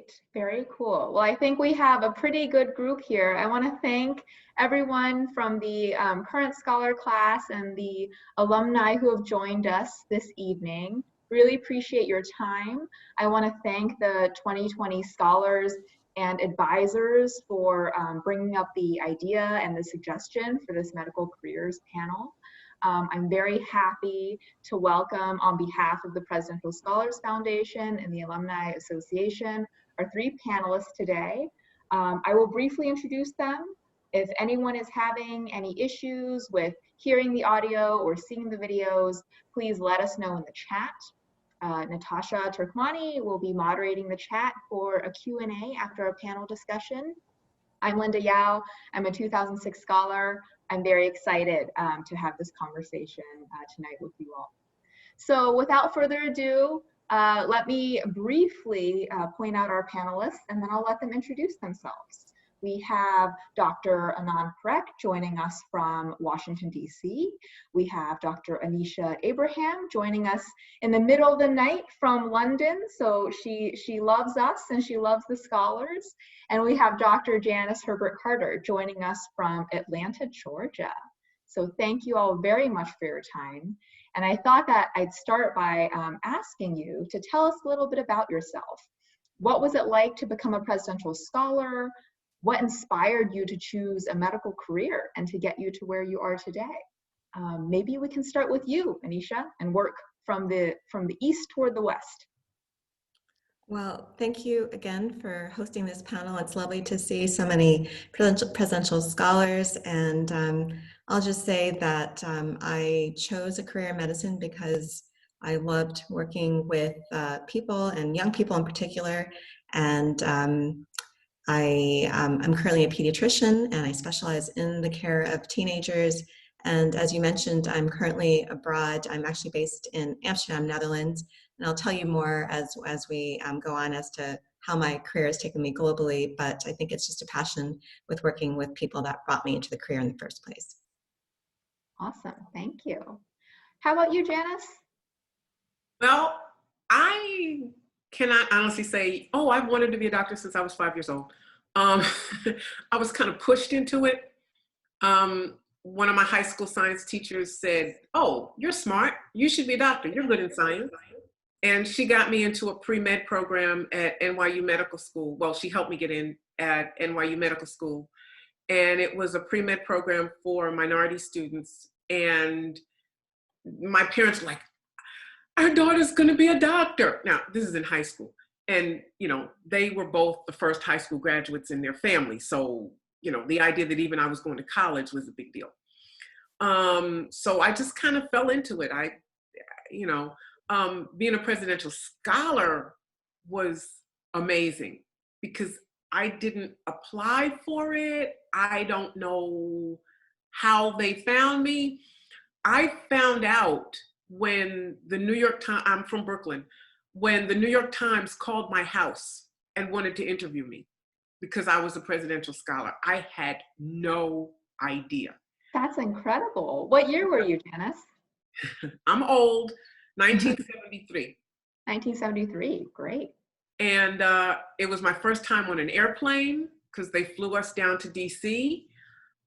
Great, very cool. Well, I think we have a pretty good group here. I want to thank everyone from the current scholar class and the alumni who have joined us this evening. Really appreciate your time. I want to thank the 2020 scholars and advisors for bringing up the idea and the suggestion for this medical careers panel. I'm very happy to welcome, on behalf of the Presidential Scholars Foundation and the Alumni Association, our three panelists today. I will briefly introduce them. If anyone is having any issues with hearing the audio or seeing the videos, please let us know in the chat. Natasha Turkmani will be moderating the chat for a Q&A after our panel discussion. I'm Linda Yao. I'm a 2006 scholar. I'm very excited to have this conversation tonight with you all. So without further ado, let me briefly point out our panelists, and then I'll let them introduce themselves. We have Dr. Anand Parekh joining us from Washington, D.C. We have Dr. Anisha Abraham joining us in the middle of the night from London. So she loves us and she loves the scholars. And we have Dr. Janice Herbert-Carter joining us from Atlanta, Georgia. So thank you all very much for your time. And I thought that I'd start by asking you to tell us a little bit about yourself. What was it like to become a presidential scholar? What inspired you to choose a medical career and to get you to where you are today? Maybe we can start with you, Anisha, and work from the east toward the west. Well, thank you again for hosting this panel. It's lovely to see so many presidential scholars, and I'll just say that I chose a career in medicine because I loved working with people, and young people in particular, and I'm currently a pediatrician, and I specialize in the care of teenagers. And as you mentioned, I'm currently abroad. I'm actually based in Amsterdam, Netherlands, and I'll tell you more as we go on as to how my career has taken me globally, but I think it's just a passion with working with people that brought me into the career in the first place. Awesome, thank you. How about you, Janice? Well, I cannot honestly say, oh, I've wanted to be a doctor since I was 5 years old. I was kind of pushed into it. One of my high school science teachers said, oh, you're smart. You should be a doctor. You're good in science. And she got me into a pre-med program at NYU Medical School. Well, she helped me get in at NYU Medical School. And it was a pre-med program for minority students. And my parents were like, our daughter's going to be a doctor. Now, this is in high school. And, you know, they were both the first high school graduates in their family. So, you know, the idea that even I was going to college was a big deal. So I just kind of fell into it. Being a presidential scholar was amazing because I didn't apply for it. I don't know how they found me. I found out when the New York Times, I'm from Brooklyn, when the New York Times called my house and wanted to interview me because I was a presidential scholar. I had no idea. That's incredible. What year were you, Janice? I'm old, 1973. 1973, great. And it was my first time on an airplane because they flew us down to DC.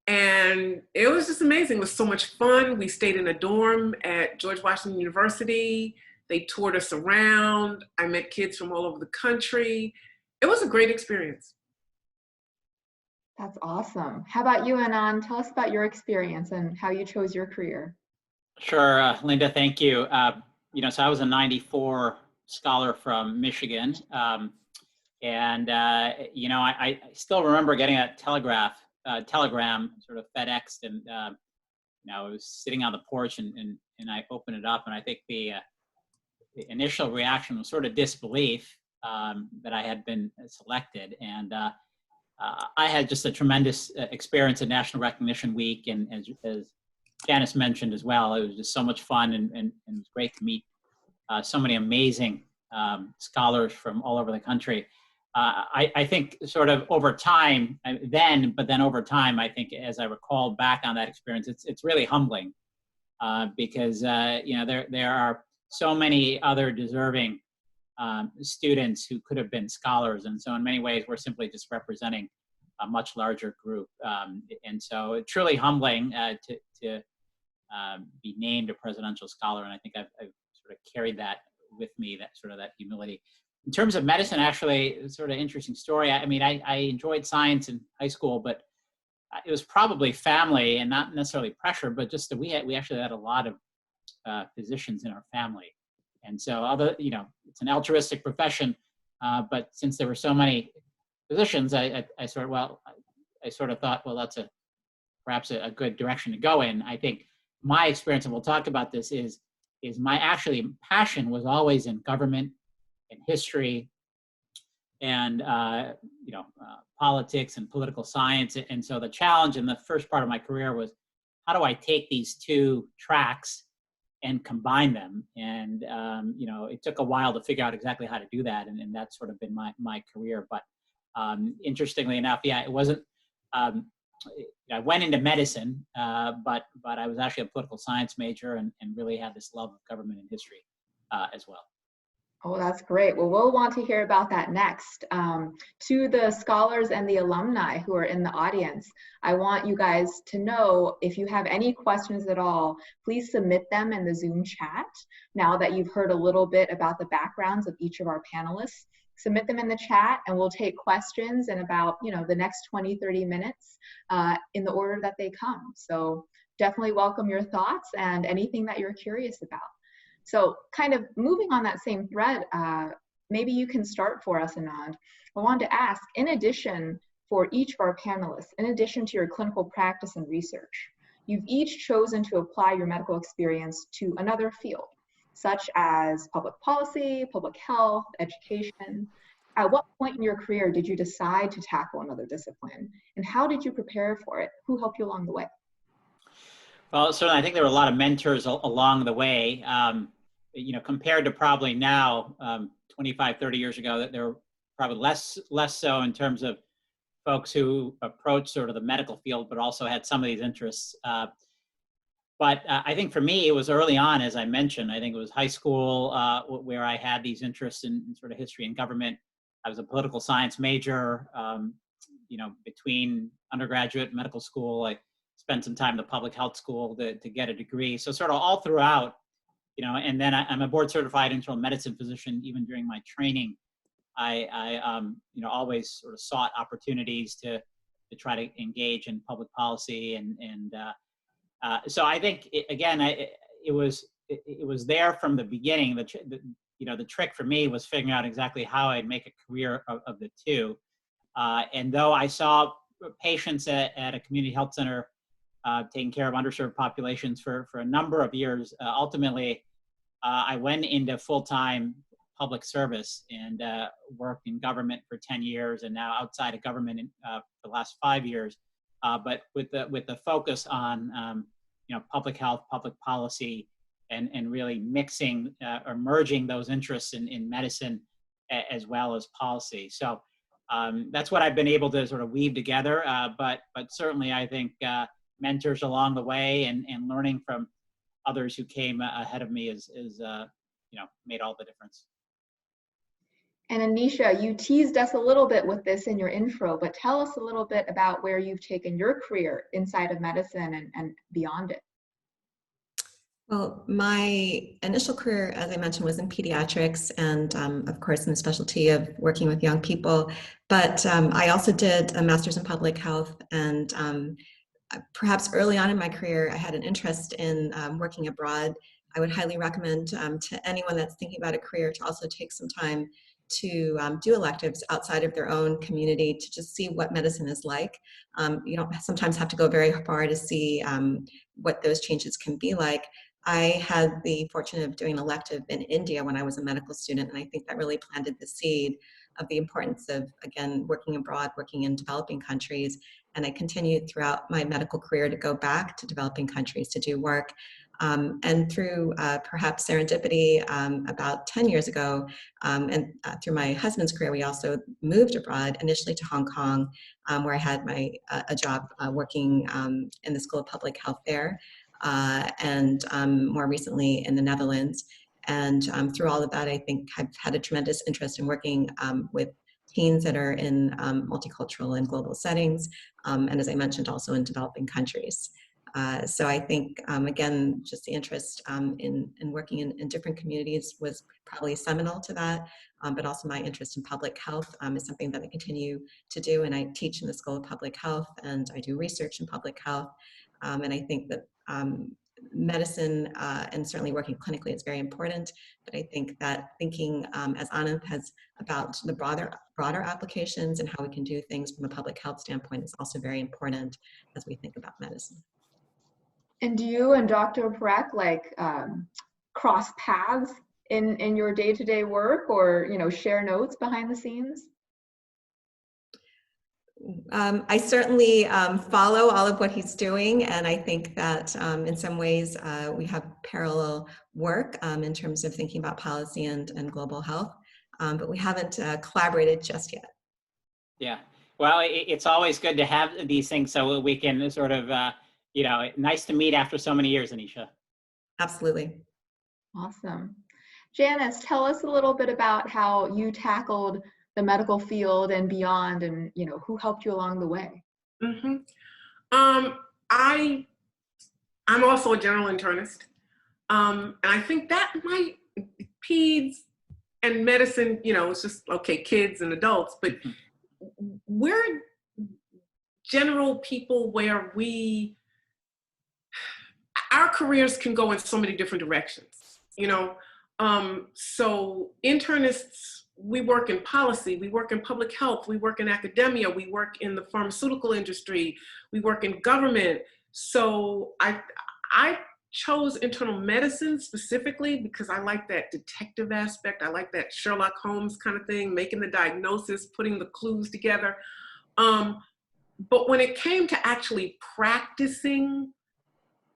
And it was just amazing. It was so much fun. We stayed in a dorm at George Washington University. They toured us around. I met kids from all over the country. It was a great experience. That's awesome. How about you, Anand? Tell us about your experience and how you chose your career. Sure, Linda, thank you. So I was a 94 scholar from Michigan. I still remember getting a telegram sort of FedExed, and I was sitting on the porch and I opened it up, and I think the initial reaction was sort of disbelief that I had been selected. And I had just a tremendous experience at National Recognition Week, and as Janice mentioned as well, it was just so much fun, and it was great to meet so many amazing scholars from all over the country. I think sort of over time, but then over time, I think as I recall back on that experience, it's really humbling there are so many other deserving students who could have been scholars. And so in many ways, we're simply just representing a much larger group. And so it's truly humbling to be named a presidential scholar. And I think I've sort of carried that with me, that humility. In terms of medicine, actually, it's sort of interesting story. I mean, I enjoyed science in high school, but it was probably family and not necessarily pressure, but just that we actually had a lot of physicians in our family. And so although, it's an altruistic profession, but since there were so many physicians, I sort of thought, well, that's perhaps a good direction to go in. I think my experience, and we'll talk about this, is my actually passion was always in government and history and politics and political science. And so the challenge in the first part of my career was, how do I take these two tracks and combine them? And it took a while to figure out exactly how to do that, and that's sort of been my career. But interestingly enough, yeah, it wasn't. I went into medicine, but I was actually a political science major and really had this love of government and history as well. Oh, that's great. Well, we'll want to hear about that next. To the scholars and the alumni who are in the audience, I want you guys to know, if you have any questions at all, please submit them in the Zoom chat. Now that you've heard a little bit about the backgrounds of each of our panelists, submit them in the chat and we'll take questions in about, the next 20-30 minutes in the order that they come. So definitely welcome your thoughts and anything that you're curious about. So kind of moving on that same thread, maybe you can start for us, Anand. I wanted to ask, in addition, for each of our panelists, in addition to your clinical practice and research, you've each chosen to apply your medical experience to another field, such as public policy, public health, education. At what point in your career did you decide to tackle another discipline? And how did you prepare for it? Who helped you along the way? Well, certainly, I think there were a lot of mentors along the way. Compared to probably now, 25, 30 years ago, that there were probably less so in terms of folks who approached sort of the medical field, but also had some of these interests. But I think for me, it was early on, as I mentioned. I think it was high school where I had these interests in sort of history and government. I was a political science major. Between undergraduate and medical school, I spent some time in the public health school to get a degree. So sort of all throughout, and then I'm a board certified internal medicine physician. Even during my training, I always sort of sought opportunities to try to engage in public policy. So I think, it was there from the beginning. The trick for me was figuring out exactly how I'd make a career of the two. And though I saw patients at a community health center taking care of underserved populations for a number of years, ultimately, I went into full-time public service and worked in government for 10 years, and now outside of government for the last 5 years. But with the focus on public health, public policy, and really mixing or merging those interests in medicine as well as policy. So that's what I've been able to sort of weave together. But certainly, I think mentors along the way and learning from others who came ahead of me is made all the difference. And Anisha, you teased us a little bit with this in your intro, but tell us a little bit about where you've taken your career inside of medicine and beyond it. Well, my initial career, as I mentioned, was in pediatrics and, of course, in the specialty of working with young people. But I also did a master's in public health, and perhaps early on in my career, I had an interest in working abroad. I would highly recommend to anyone that's thinking about a career to also take some time to do electives outside of their own community to just see what medicine is like. You don't sometimes have to go very far to see what those changes can be like. I had the fortune of doing an elective in India when I was a medical student, and I think that really planted the seed of the importance of, again, working abroad, working in developing countries. And I continued throughout my medical career to go back to developing countries to do work. And through perhaps serendipity, about 10 years ago, and through my husband's career, we also moved abroad, initially to Hong Kong, where I had a job working in the School of Public Health there, and more recently in the Netherlands. And through all of that, I think I've had a tremendous interest in working with teens that are in multicultural and global settings, and as I mentioned, also in developing countries. So I think, again, just the interest in working in different communities was probably seminal to that, but also my interest in public health is something that I continue to do, and I teach in the School of Public Health, and I do research in public health, and I think that medicine and certainly working clinically is very important, but I think that thinking, as Anand has, about the broader applications and how we can do things from a public health standpoint is also very important as we think about medicine. And do you and Dr. Parekh like cross paths in your day-to-day work, or share notes behind the scenes? I certainly follow all of what he's doing, and I think that in some ways we have parallel work in terms of thinking about policy and global health, but we haven't collaborated just yet. Yeah, well, it's always good to have these things so we can sort of, nice to meet after so many years, Anisha. Absolutely. Awesome. Janice, tell us a little bit about how you tackled the medical field and beyond, and who helped you along the way. Mm-hmm. I'm also a general internist, and I think that might peds and medicine, it's just okay, kids and adults, but we're general people where our careers can go in so many different directions, so internists, we work in policy, we work in public health, we work in academia, we work in the pharmaceutical industry, we work in government. So I chose internal medicine specifically because I like that detective aspect. I like that Sherlock Holmes kind of thing, making the diagnosis, putting the clues together. But when it came to actually practicing,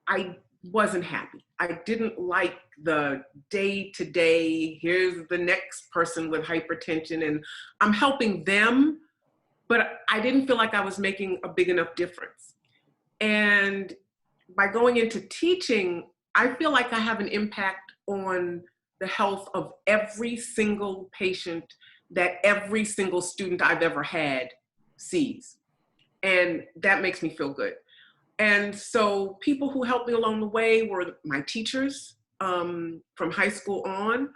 I wasn't happy. I didn't like the day-to-day, here's the next person with hypertension and I'm helping them, but I didn't feel like I was making a big enough difference. And by going into teaching, I feel like I have an impact on the health of every single patient that every single student I've ever had sees. And that makes me feel good. And so people who helped me along the way were my teachers from high school on.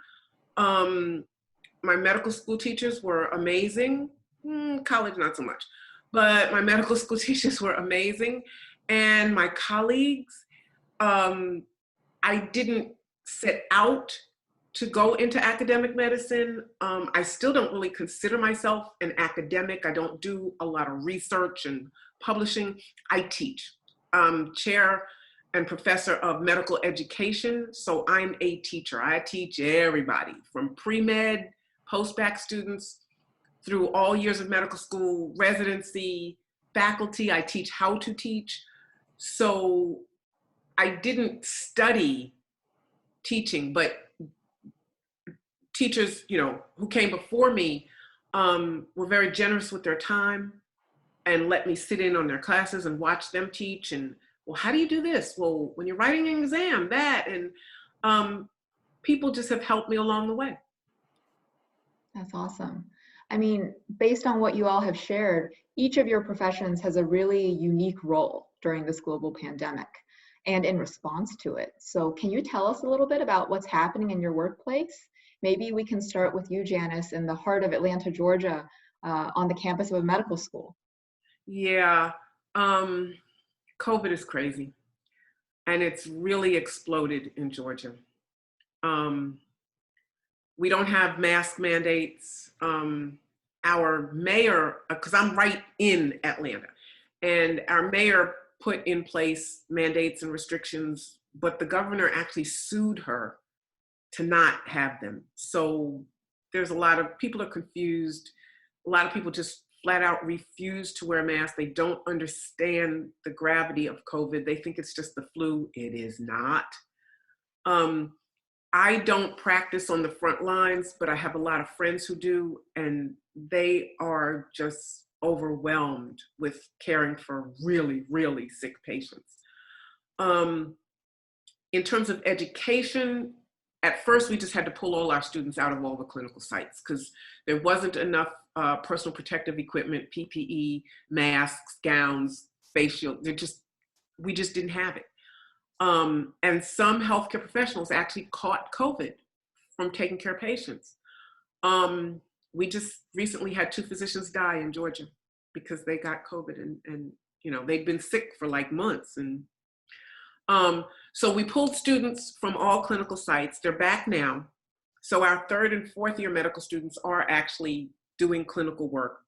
My medical school teachers were amazing. College, not so much. But my medical school teachers were amazing. And my colleagues, I didn't set out to go into academic medicine. I still don't really consider myself an academic. I don't do a lot of research and publishing. I teach. Chair and professor of medical education. So I'm a teacher. I teach everybody from pre-med, post-bac students through all years of medical school, residency, faculty. I teach how to teach. So I didn't study teaching, but teachers, who came before me were very generous with their time and let me sit in on their classes and watch them teach. And, well, how do you do this? Well, when you're writing an exam, that, and people just have helped me along the way. That's awesome. I mean, based on what you all have shared, each of your professions has a really unique role during this global pandemic and in response to it. So can you tell us a little bit about what's happening in your workplace? Maybe we can start with you, Janice, in the heart of Atlanta, Georgia, on the campus of a medical school. Yeah, COVID is crazy, and it's really exploded in Georgia. We don't have mask mandates. Our mayor, because I'm right in Atlanta, and our mayor put in place mandates and restrictions, but the governor actually sued her to not have them. So there's a lot of people are confused. A lot of people just flat out refuse to wear masks. They don't understand the gravity of COVID. They think it's just the flu. It is not. I don't practice on the front lines, but I have a lot of friends who do, and they are just overwhelmed with caring for really, really sick patients. In terms of education, at first we just had to pull all our students out of all the clinical sites because there wasn't enough personal protective equipment, PPE, masks, gowns, face shields. We just didn't have it. And some healthcare professionals actually caught COVID from taking care of patients. We just recently had 2 physicians die in Georgia because they got COVID and you know, they'd been sick for like months. And so we pulled students from all clinical sites. They're back now. So our 3rd and 4th year medical students are actually doing clinical work.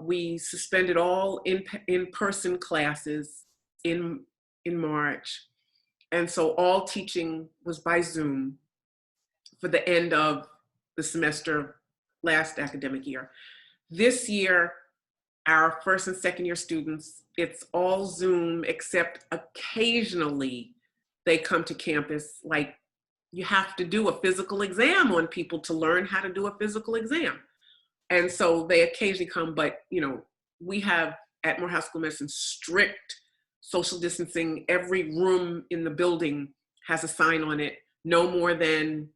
We suspended all in-person classes in March. And so all teaching was by Zoom for the end of the semester last academic year. This year, our 1st and 2nd year students, it's all Zoom, except occasionally they come to campus. Like, you have to do a physical exam on people to learn how to do a physical exam. And so they occasionally come, but you know, we have at Morehouse School of Medicine strict social distancing. Every room in the building has a sign on it, no more than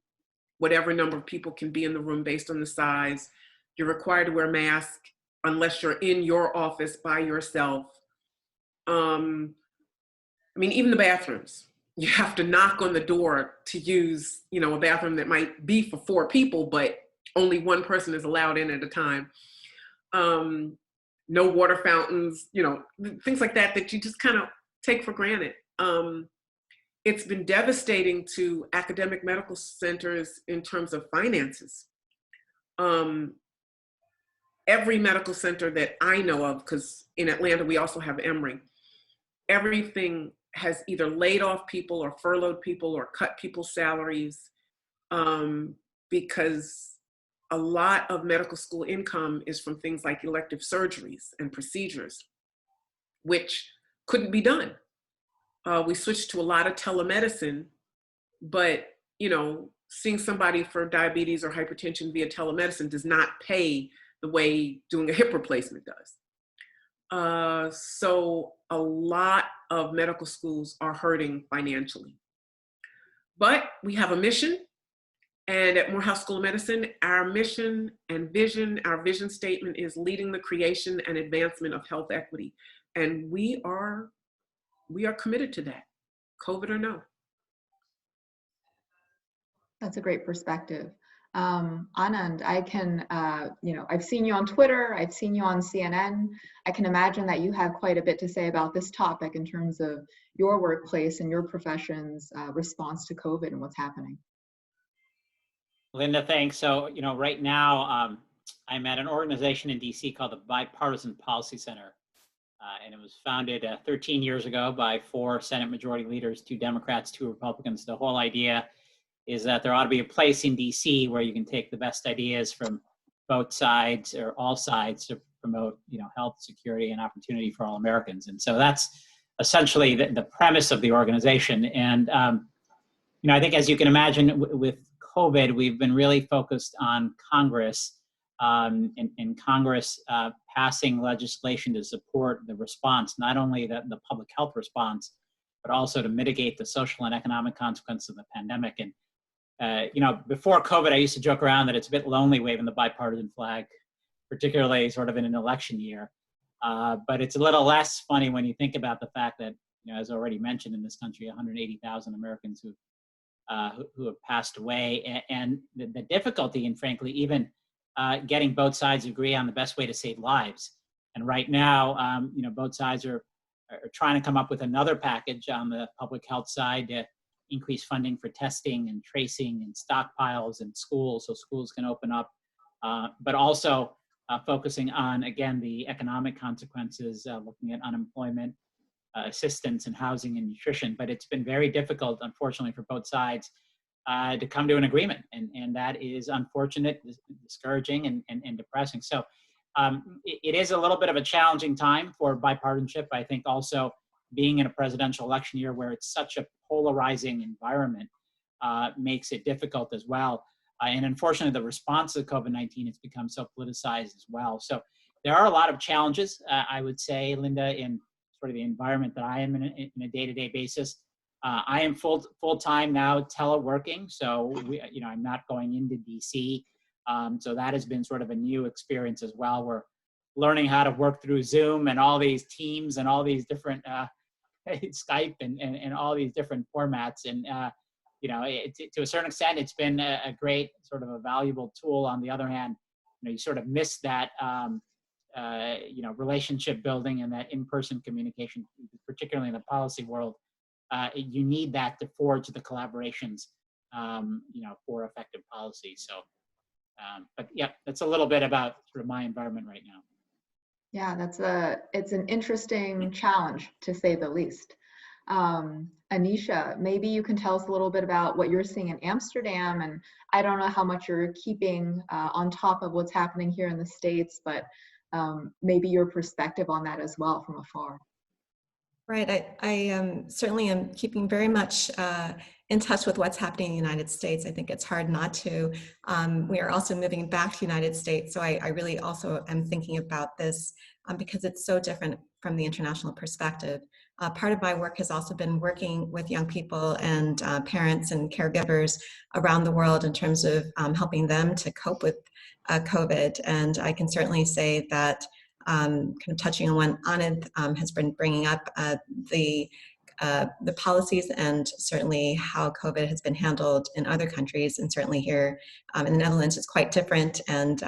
whatever number of people can be in the room based on the size. You're required to wear a mask unless you're in your office by yourself. I mean, even the bathrooms, you have to knock on the door to use, you know, a bathroom that might be for 4 people, but only 1 person is allowed in at a time. No water fountains, you know, things like that that you just kind of take for granted. It's been devastating to academic medical centers in terms of finances. Every medical center that I know of, because in Atlanta we also have Emory, everything has either laid off people or furloughed people or cut people's salaries, because a lot of medical school income is from things like elective surgeries and procedures, which couldn't be done. We switched to a lot of telemedicine, but you know, seeing somebody for diabetes or hypertension via telemedicine does not pay the way doing a hip replacement does. So a lot of medical schools are hurting financially. But we have a mission, and at Morehouse School of Medicine, our mission and vision, our vision statement is leading the creation and advancement of health equity. And we are committed to that, COVID or no. That's a great perspective. Anand, I can, you know, I've seen you on Twitter, I've seen you on CNN. I can imagine that you have quite a bit to say about this topic in terms of your workplace and your profession's response to COVID and what's happening. Linda, thanks. So, you know, right now I'm at an organization in DC called the Bipartisan Policy Center. And it was founded 13 years ago by 4 Senate Majority Leaders, 2 Democrats, 2 Republicans. The whole idea is that there ought to be a place in DC where you can take the best ideas from both sides or all sides to promote, you know, health, security, and opportunity for all Americans. And so that's essentially the premise of the organization. And, you know, I think as you can imagine with COVID, we've been really focused on Congress in Congress passing legislation to support the response, not only the public health response, but also to mitigate the social and economic consequences of the pandemic. And you know, before COVID, I used to joke around that it's a bit lonely waving the bipartisan flag, particularly sort of in an election year. But it's a little less funny when you think about the fact that, you know, as already mentioned in this country, 180,000 Americans who have passed away, and the difficulty, and frankly, even getting both sides to agree on the best way to save lives. And right now, you know, both sides are trying to come up with another package on the public health side to increase funding for testing and tracing and stockpiles and schools so schools can open up, but also focusing on, again, the economic consequences, looking at unemployment, assistance and housing and nutrition. But it's been very difficult, unfortunately, for both sides to come to an agreement. And that is unfortunate, discouraging, and depressing. So it is a little bit of a challenging time for bipartisanship. I think also being in a presidential election year where it's such a polarizing environment makes it difficult as well. And unfortunately, the response to COVID-19 has become so politicized as well. So there are a lot of challenges, I would say, Linda, in sort of the environment that I am in a day-to-day basis. I am full-time now teleworking, so I'm not going into DC. So that has been sort of a new experience as well. We're learning how to work through Zoom and all these Teams and all these different Skype and all these different formats. And to a certain extent, it's been a great sort of a valuable tool. On the other hand, you sort of miss that relationship building and that in-person communication, particularly in the policy world. You need that to forge the collaborations, for effective policy. So, but yeah, that's a little bit about sort of my environment right now. Yeah, it's an interesting challenge, to say the least. Anisha, maybe you can tell us a little bit about what you're seeing in Amsterdam, and I don't know how much you're keeping on top of what's happening here in the States, but maybe your perspective on that as well from afar. Right. I certainly am keeping very much in touch with what's happening in the United States. I think it's hard not to. We are also moving back to the United States, so I really also am thinking about this because it's so different from the international perspective. Part of my work has also been working with young people and parents and caregivers around the world in terms of helping them to cope with COVID. And I can certainly say that kind of touching on what Anand has been bringing up, the policies and certainly how COVID has been handled in other countries, and certainly here in the Netherlands it's quite different. And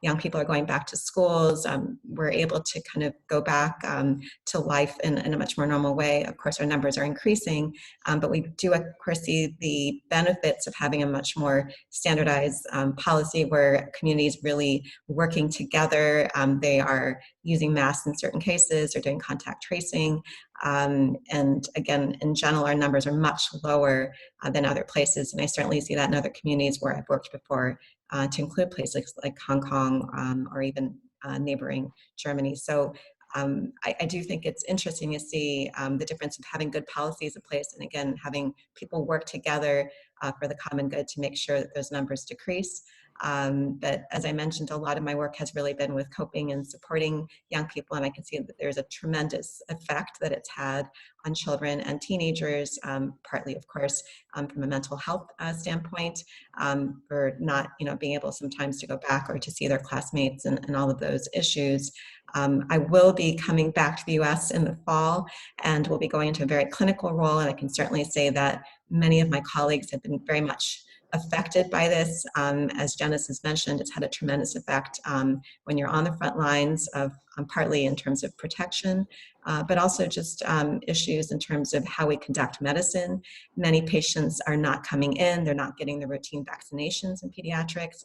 young people are going back to schools. We're able to kind of go back to life in a much more normal way. Of course, our numbers are increasing, but we do, of course, see the benefits of having a much more standardized policy where communities really working together. They are using masks in certain cases or doing contact tracing. And again, in general, our numbers are much lower than other places. And I certainly see that in other communities where I've worked before, to include places like Hong Kong or even neighboring Germany. So I do think it's interesting to see the difference of having good policies in place and again, having people work together for the common good to make sure that those numbers decrease. But as I mentioned, a lot of my work has really been with coping and supporting young people, and I can see that there's a tremendous effect that it's had on children and teenagers, partly, of course, from a mental health standpoint, for not being able sometimes to go back or to see their classmates and all of those issues. I will be coming back to the US in the fall, and we'll be going into a very clinical role, and I can certainly say that many of my colleagues have been very much affected by this. As Janice has mentioned, it's had a tremendous effect when you're on the front lines of partly in terms of protection, but also just issues in terms of how we conduct medicine. Many patients are not coming in, they're not getting the routine vaccinations in pediatrics.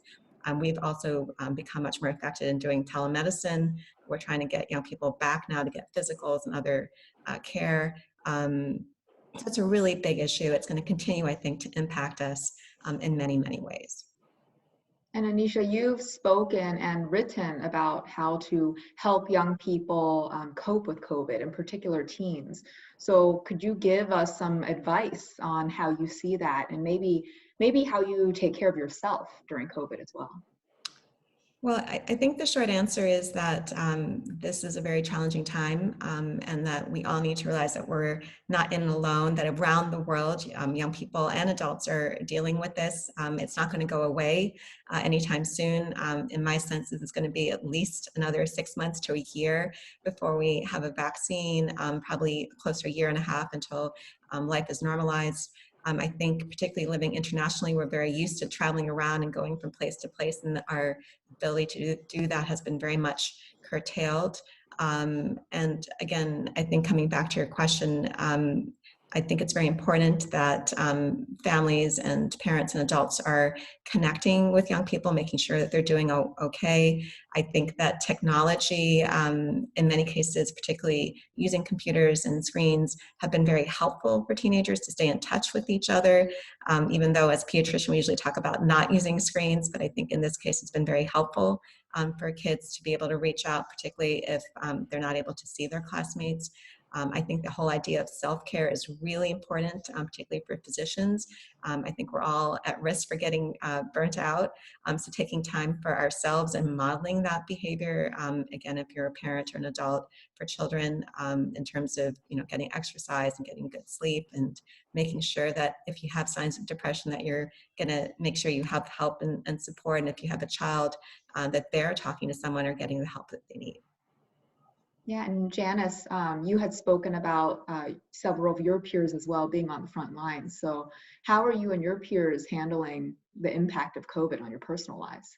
We've also become much more effective in doing telemedicine. We're trying to get young people back now to get physicals and other care. So it's a really big issue. It's going to continue, I think, to impact us in many, many ways. And Anisha, you've spoken and written about how to help young people cope with COVID, in particular teens. So could you give us some advice on how you see that, and maybe how you take care of yourself during COVID as well? Well, I think the short answer is that this is a very challenging time, and that we all need to realize that we're not in alone, that around the world, young people and adults are dealing with this. It's not going to go away anytime soon. In my sense, it's going to be at least another 6 months to a year before we have a vaccine, probably close to a year and a half until life is normalized. I think particularly living internationally, we're very used to traveling around and going from place to place, and our ability to do that has been very much curtailed. And again, I think coming back to your question, I think it's very important that families and parents and adults are connecting with young people, making sure that they're doing okay. I think that technology, in many cases, particularly using computers and screens, have been very helpful for teenagers to stay in touch with each other, even though as pediatrician, we usually talk about not using screens, but I think in this case, it's been very helpful for kids to be able to reach out, particularly if they're not able to see their classmates. I think the whole idea of self-care is really important, particularly for physicians. I think we're all at risk for getting burnt out. So taking time for ourselves and modeling that behavior, again, if you're a parent or an adult, for children, in terms of, getting exercise and getting good sleep, and making sure that if you have signs of depression, that you're gonna make sure you have help and support. And if you have a child, that they're talking to someone or getting the help that they need. Yeah, and Janice, you had spoken about several of your peers as well being on the front lines. So how are you and your peers handling the impact of COVID on your personal lives?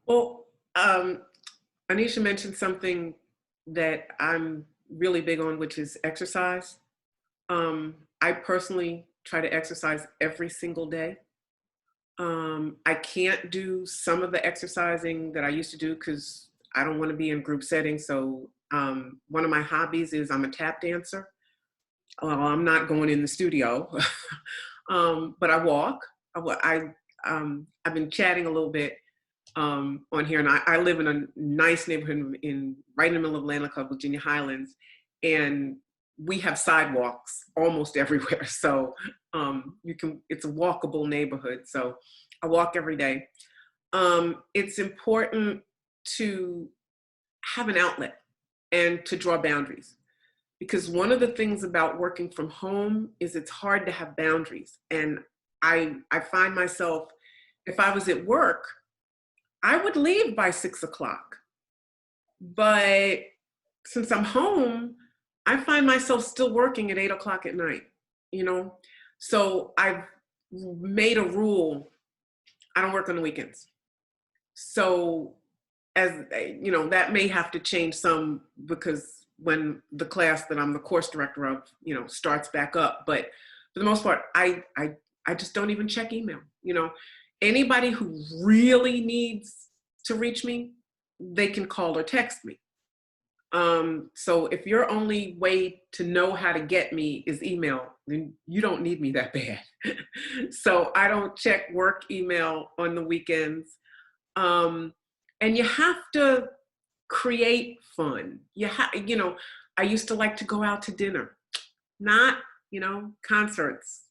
Well, Anisha mentioned something that I'm really big on, which is exercise. I personally try to exercise every single day. I can't do some of the exercising that I used to do because I don't want to be in group settings. So one of my hobbies is I'm a tap dancer. I'm not going in the studio, but I walk. I've been chatting a little bit on here, and I live in a nice neighborhood right in the middle of Atlanta called Virginia Highlands, and we have sidewalks almost everywhere. So it's a walkable neighborhood. So I walk every day. It's important to have an outlet and to draw boundaries, because one of the things about working from home is it's hard to have boundaries. And I find myself, if I was at work, I would leave by 6 o'clock. But since I'm home, I find myself still working at 8 o'clock at night, So I've made a rule, I don't work on the weekends. So that may have to change some, because when the class that I'm the course director of, starts back up. But for the most part, I just don't even check email. Anybody who really needs to reach me, they can call or text me. So if your only way to know how to get me is email, then you don't need me that bad. So I don't check work email on the weekends. And you have to create fun. I used to like to go out to dinner, not, concerts,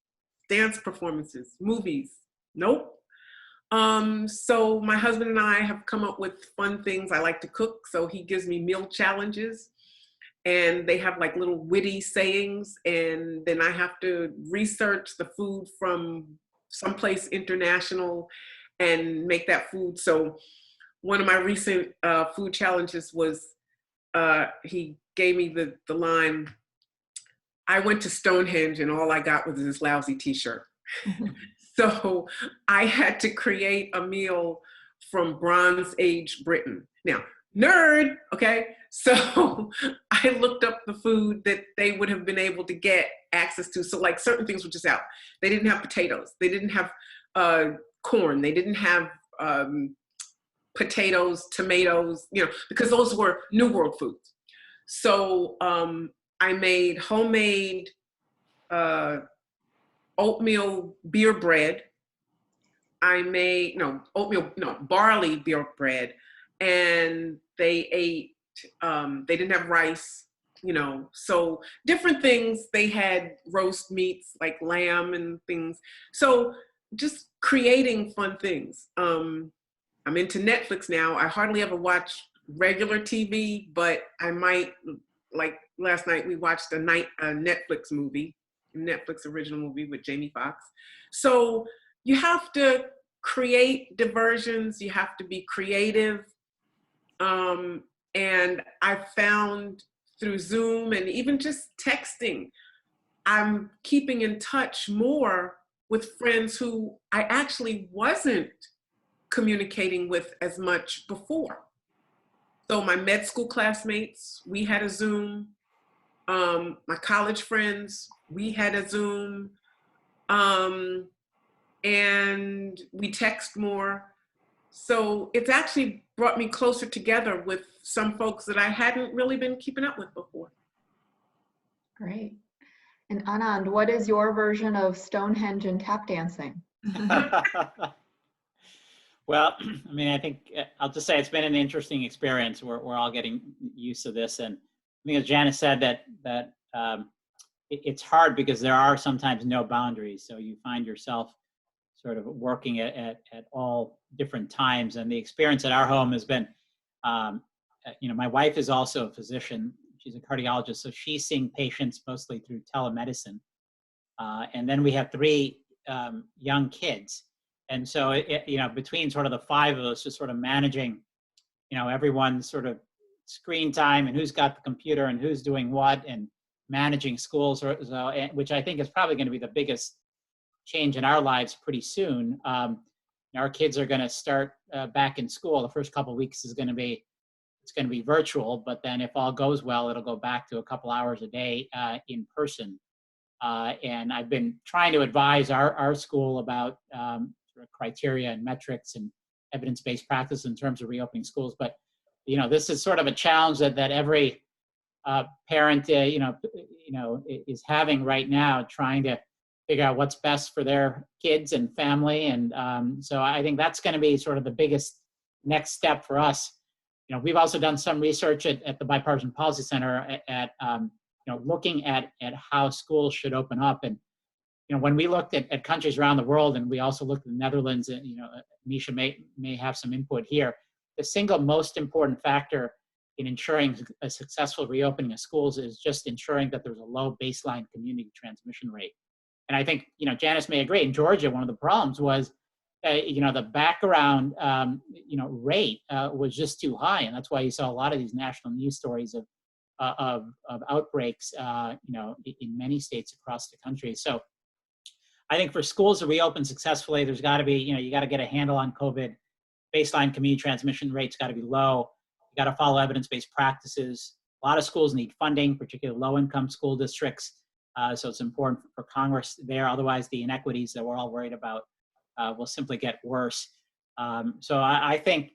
dance performances, movies. Nope. So my husband and I have come up with fun things. I like to cook, so he gives me meal challenges, and they have like little witty sayings, and then I have to research the food from someplace international and make that food. So one of my recent food challenges was, he gave me the line, I went to Stonehenge and all I got was this lousy t-shirt. So I had to create a meal from Bronze Age Britain. Now, nerd, okay? So I looked up the food that they would have been able to get access to. So like certain things were just out. They didn't have potatoes. They didn't have corn. They didn't have potatoes, tomatoes, because those were New World foods. So I made homemade oatmeal beer bread. I made, barley beer bread. And they ate, they didn't have rice, so different things. They had roast meats like lamb and things. So just creating fun things. I'm into Netflix now. I hardly ever watch regular TV, but I might, like last night we watched a Netflix original movie with Jamie Foxx. So you have to create diversions, you have to be creative. And I found through Zoom and even just texting, I'm keeping in touch more with friends who I actually wasn't communicating with as much before. So my med school classmates, we had a Zoom. My college friends, we had a Zoom. And we text more. So it's actually brought me closer together with some folks that I hadn't really been keeping up with before. Great. And Anand, what is your version of Stonehenge and tap dancing? Well, I mean, I think I'll just say it's been an interesting experience. We're all getting used to this, and think as Janice said, it's hard because there are sometimes no boundaries. So you find yourself sort of working at all different times. And the experience at our home has been, my wife is also a physician. She's a cardiologist, so she's seeing patients mostly through telemedicine. And then we have 3 young kids. And so, between sort of the 5 of us, just sort of managing, everyone's sort of screen time and who's got the computer and who's doing what, and managing schools, which I think is probably going to be the biggest change in our lives pretty soon. Our kids are going to start back in school. The first couple of weeks it's going to be virtual, but then if all goes well, it'll go back to a couple hours a day in person. And I've been trying to advise our school about sort of criteria and metrics and evidence-based practice in terms of reopening schools. But this is sort of a challenge that every parent is having right now, trying to figure out what's best for their kids and family. And so I think that's going to be sort of the biggest next step for us. We've also done some research at the Bipartisan Policy Center at looking at how schools should open up. And when we looked at countries around the world, and we also looked at the Netherlands, and Anisha may have some input here. The single most important factor in ensuring a successful reopening of schools is just ensuring that there's a low baseline community transmission rate. And I think Janice may agree. In Georgia, one of the problems was the background rate was just too high, and that's why you saw a lot of these national news stories of outbreaks in many states across the country. So I think for schools to reopen successfully, there's got to be you got to get a handle on COVID. Baseline community transmission rate's got to be low. You got to follow evidence-based practices. A lot of schools need funding, particularly low-income school districts. So it's important for Congress there. Otherwise, the inequities that we're all worried about will simply get worse. So I think,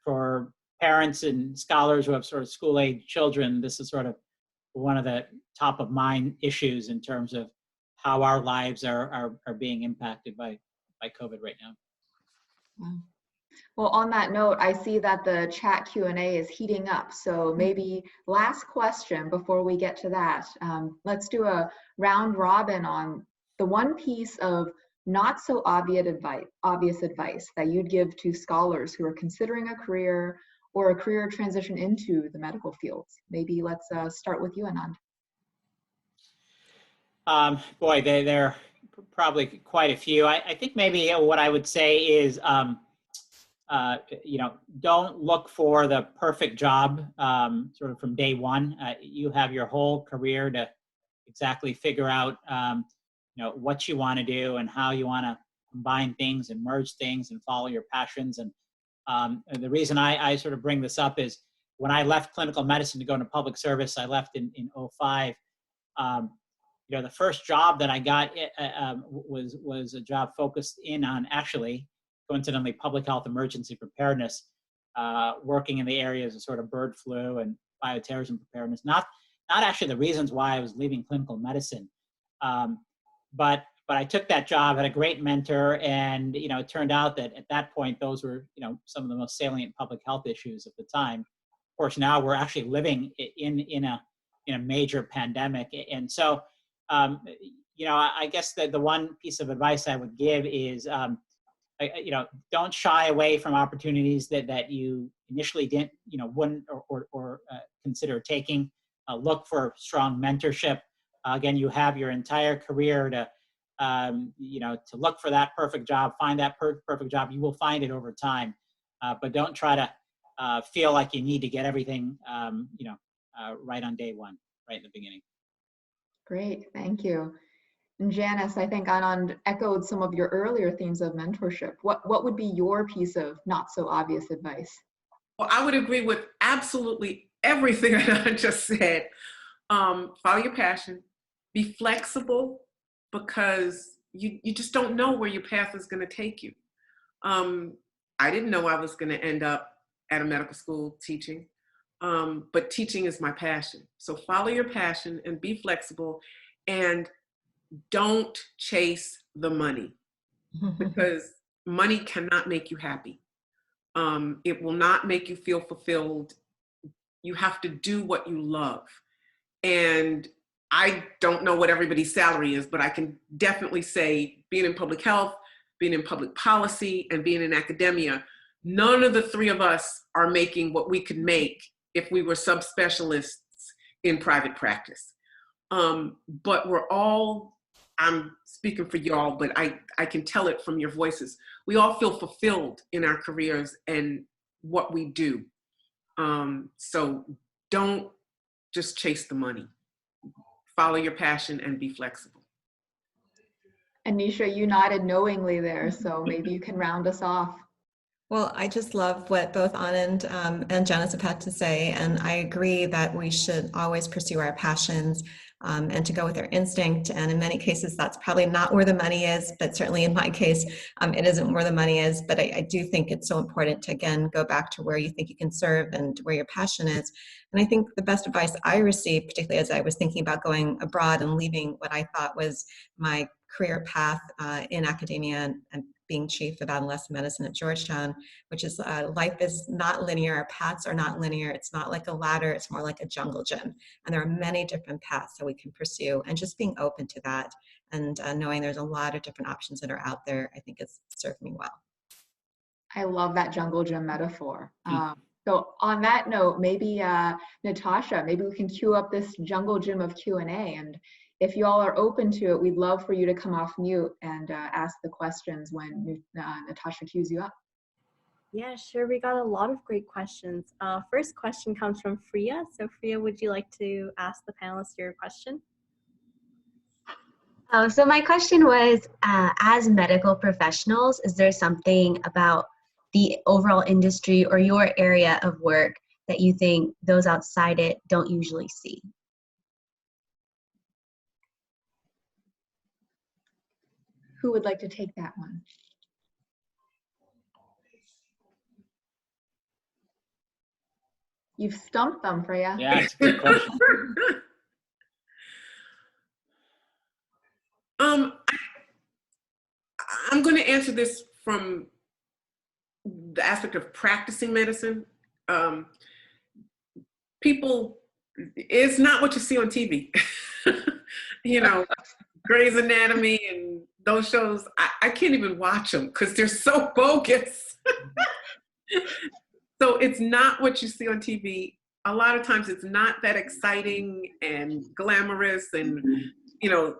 for parents and scholars who have sort of school-age children, this is sort of one of the top-of-mind issues in terms of how our lives are being impacted by COVID right now. Wow. Well, on that note, I see that the chat Q&A is heating up. So maybe last question before we get to that. Let's do a round robin on the one piece of not so obvious advice that you'd give to scholars who are considering a career or a career transition into the medical fields. Maybe let's start with you, Anand. Boy, there are probably quite a few. I think maybe what I would say is, don't look for the perfect job sort of from day one. You have your whole career to exactly figure out what you want to do and how you want to combine things and merge things and follow your passions. And the reason I sort of bring this up is when I left clinical medicine to go into public service, I left in 2005. The first job that I got was a job focused in on, actually, coincidentally, public health emergency preparedness, working in the areas of sort of bird flu and bioterrorism preparedness. Not actually the reasons why I was leaving clinical medicine, but I took that job, had a great mentor, and it turned out that at that point those were some of the most salient public health issues at the time. Of course, now we're actually living in a major pandemic, and so I guess that the one piece of advice I would give is don't shy away from opportunities that you initially wouldn't or consider taking. Look for strong mentorship. Again, you have your entire career to look for that perfect job, find that perfect job. You will find it over time, but don't try to feel like you need to get everything right on day one, right in the beginning. Great, thank you. And Janice, I think Anand echoed some of your earlier themes of mentorship. What would be your piece of not so obvious advice? Well, I would agree with absolutely everything I just said. Follow your passion, be flexible, because you just don't know where your path is going to take you. I didn't know I was going to end up at a medical school teaching, but teaching is my passion. So follow your passion and be flexible, and don't chase the money, because money cannot make you happy. It will not make you feel fulfilled. you have to do what you love. And I don't know what everybody's salary is, but I can definitely say being in public health, being in public policy, and being in academia, none of the three of us are making what we could make if we were subspecialists in private practice. But we're all, I'm speaking for y'all, but I can tell it from your voices. We all feel fulfilled in our careers and what we do. So don't just chase the money. Follow your passion and be flexible. Anisha, you nodded knowingly there, so maybe you can round us off. Well, I just love what both Anand and Janice have had to say, and I agree that we should always pursue our passions and to go with our instinct. And in many cases, that's probably not where the money is, but certainly in my case, it isn't where the money is. But I do think it's so important to, again, go back to where you think you can serve and where your passion is. And I think the best advice I received, particularly as I was thinking about going abroad and leaving what I thought was my career path in academia and being chief of adolescent medicine at Georgetown, which is life is not linear, our paths are not linear, it's not like a ladder, it's more like a jungle gym. And there are many different paths that we can pursue, and just being open to that and knowing there's a lot of different options that are out there, I think has served me well. I love that jungle gym metaphor. So on that note, maybe Natasha, maybe we can cue up this jungle gym of Q&A, and if you all are open to it, we'd love for you to come off mute and ask the questions when Natasha cues you up. Yeah, sure. We got a lot of great questions. First question comes from Freya. So Freya, would you like to ask the panelists your question? So my question was, as medical professionals, is there something about the overall industry or your area of work that you think those outside it don't usually see? Who would like to take that one? You've stumped them, Freya. Yeah, it's a good question. I'm going to answer this from the aspect of practicing medicine. People, it's not what you see on TV. You know, Grey's Anatomy and those shows, I can't even watch them because they're so bogus. So it's not what you see on TV. A lot of times it's not that exciting and glamorous, and you know,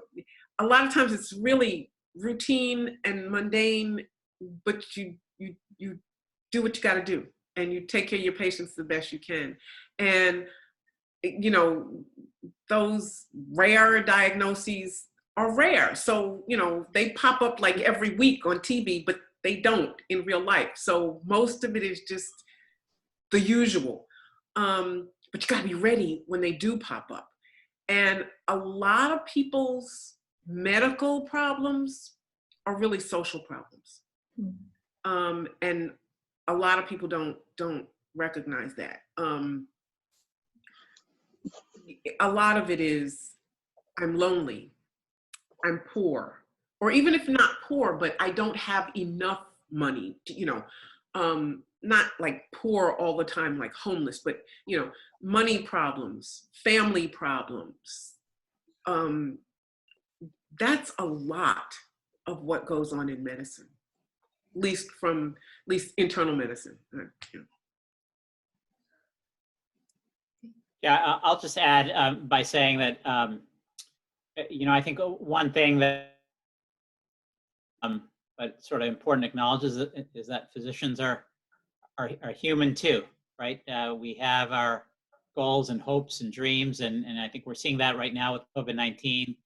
a lot of times it's really routine and mundane, but you do what you got to do, and you take care of your patients the best you can. And you know, those rare diagnoses are rare. So, you know, they pop up like every week on TV, but they don't in real life. So most of it is just the usual. But you gotta be ready when they do pop up. And a lot of people's medical problems are really social problems. And a lot of people don't recognize that. A lot of it is, I'm lonely, I'm poor, or even if not poor, but I don't have enough money to, you know, not like poor all the time, like homeless, but, you know, money problems, family problems. That's a lot of what goes on in medicine, at least internal medicine. Yeah, I'll just add by saying that, you know, I think one thing that, but sort of important to acknowledge is that physicians are human too, right? We have our goals and hopes and dreams, and I think we're seeing that right now with COVID-19.